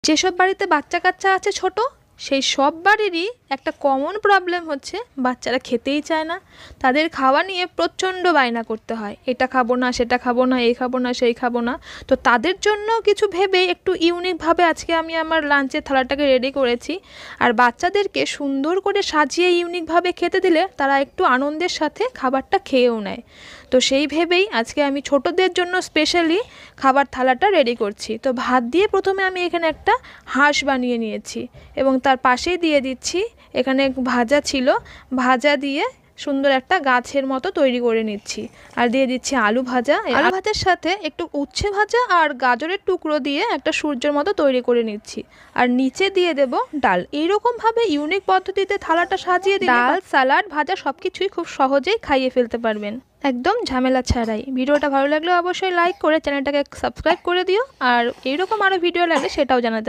যেসব বাড়িতে বাচ্চা কাচ্চা আছে ছোট, সেই সব বাড়িরই একটা কমন প্রবলেম হচ্ছে বাচ্চারা খেতেই চায় না। তাদের খাওয়া নিয়ে প্রচণ্ড বায়না করতে হয়, এটা খাবো না, সেটা খাবো না, এই খাবো না, সেই খাবো না। তো তাদের জন্য কিছু ভেবে একটু ইউনিকভাবে আজকে আমি আমার লাঞ্চের থালাটাকে রেডি করেছি। আর বাচ্চাদেরকে সুন্দর করে সাজিয়ে ইউনিকভাবে খেতে দিলে তারা একটু আনন্দের সাথে খাবারটা খেয়েও নেয়। তো সেই ভেবেই আজকে আমি ছোটদের জন্য স্পেশালি খাবার থালাটা রেডি করছি। তো ভাত দিয়ে প্রথমে আমি এখানে একটা হাঁস বানিয়ে নিয়েছি এবং তার পাশেই দিয়ে দিচ্ছি, এখানে ভাজা ছিল, ভাজা দিয়ে সুন্দর একটা গাছের মতো তৈরি করে নিচ্ছি। আর দিয়ে দিচ্ছি আলু ভাজা, আলু ভাতের সাথে একটু উচ্ছে ভাজা আর গাজরের টুকরো দিয়ে একটা সূর্যের মতো তৈরি করে নিচ্ছি। আর নিচে দিয়ে দেব ডাল। এইরকমভাবে ইউনিক পদ্ধতিতে থালাটা সাজিয়ে দিলে ডাল, স্যালাড, ভাজা সব কিছুই খুব সহজেই খাইয়ে ফেলতে পারবেন, একদম ঝামেলা ছাড়াই। ভিডিওটা ভালো লাগলে অবশ্যই লাইক করে চ্যানেলটাকে সাবস্ক্রাইব করে দিও, আর এইরকম আরও ভিডিও লাগলে সেটাও জানাতে